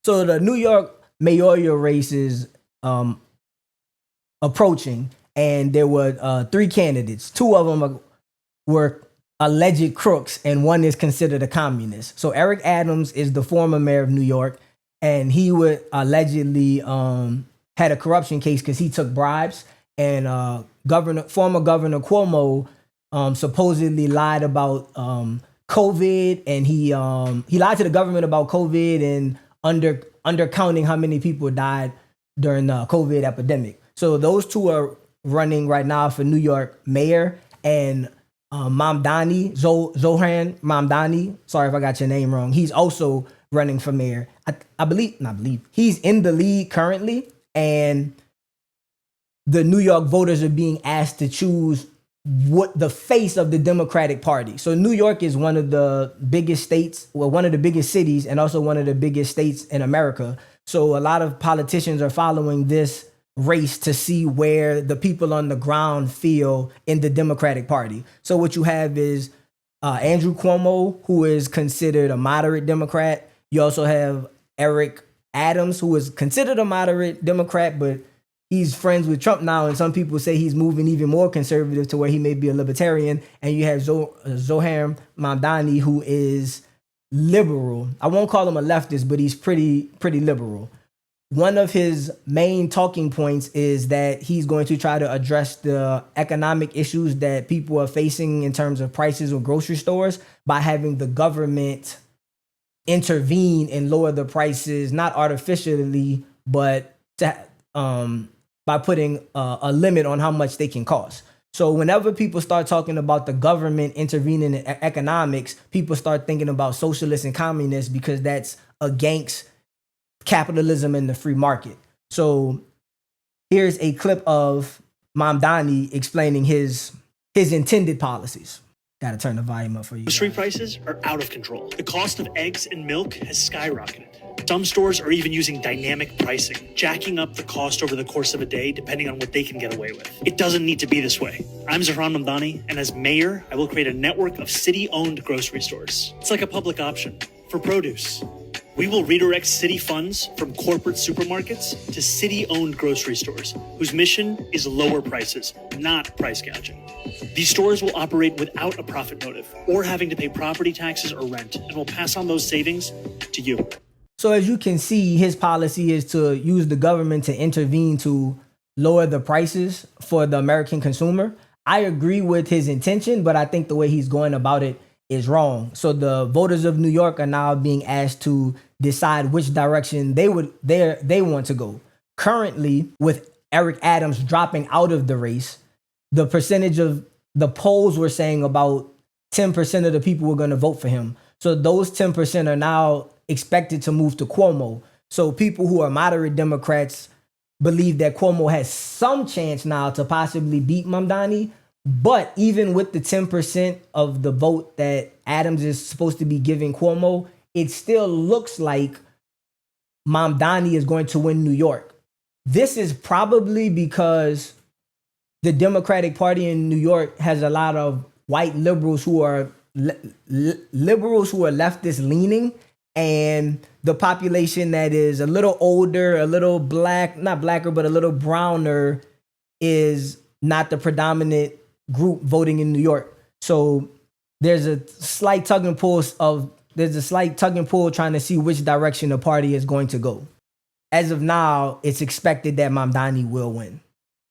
So the New York mayoral race is approaching, and there were 3 candidates. 2 of them were alleged crooks, and 1 is considered a communist. So Eric Adams is the former mayor of New York, and he would allegedly had a corruption case because he took bribes. And former Governor Cuomo supposedly lied about COVID, and he lied to the government about COVID and undercounting how many people died during the COVID epidemic. So those 2 are running right now for New York mayor, and Mamdani, Zohran Mamdani, sorry if I got your name wrong, he's also running for mayor. I believe he's in the lead currently, and the New York voters are being asked to choose what the face of the Democratic Party. So New York is one of the biggest states, one of the biggest cities, and also one of the biggest states in America. So a lot of politicians are following this race to see where the people on the ground feel in the Democratic Party. So what you have is Andrew Cuomo, who is considered a moderate Democrat. You also have Eric Adams, who is considered a moderate Democrat, but he's friends with Trump now, and some people say he's moving even more conservative to where he may be a libertarian. And you have Zohran Mamdani, who is liberal. I won't call him a leftist, but he's pretty liberal. One of his main talking points is that he's going to try to address the economic issues that people are facing in terms of prices of grocery stores by having the government intervene and lower the prices, not artificially, but by putting a limit on how much they can cost. So whenever people start talking about the government intervening in economics, people start thinking about socialists and communists because that's against capitalism and the free market. So here's a clip of Mamdani explaining his intended policies. Got to turn the volume up for you. Grocery prices are out of control. The cost of eggs and milk has skyrocketed. Some stores are even using dynamic pricing, jacking up the cost over the course of a day depending on what they can get away with. It doesn't need to be this way. I'm Zohran Mamdani, and as mayor, I will create a network of city-owned grocery stores. It's like a public option for produce. We will redirect city funds from corporate supermarkets to city-owned grocery stores, whose mission is lower prices, not price gouging. These stores will operate without a profit motive or having to pay property taxes or rent, and will pass on those savings to you. So as you can see, his policy is to use the government to intervene to lower the prices for the American consumer. I agree with his intention, but I think the way he's going about it is wrong. So the voters of New York are now being asked to decide which direction they want to go. Currently, with Eric Adams dropping out of the race, the percentage of the polls were saying about 10% of the people were going to vote for him. So those 10% are now expected to move to Cuomo. So people who are moderate Democrats believe that Cuomo has some chance now to possibly beat Mamdani. But even with the 10% of the vote that Adams is supposed to be giving Cuomo, it still looks like Mamdani is going to win New York. This is probably because the Democratic Party in New York has a lot of white liberals who are leftist leaning, and the population that is a little older, a little black, not blacker, but a little browner is not the predominant group voting in New York. So there's a slight tug and pull trying to see which direction the party is going to go. As of now, it's expected that Mamdani will win.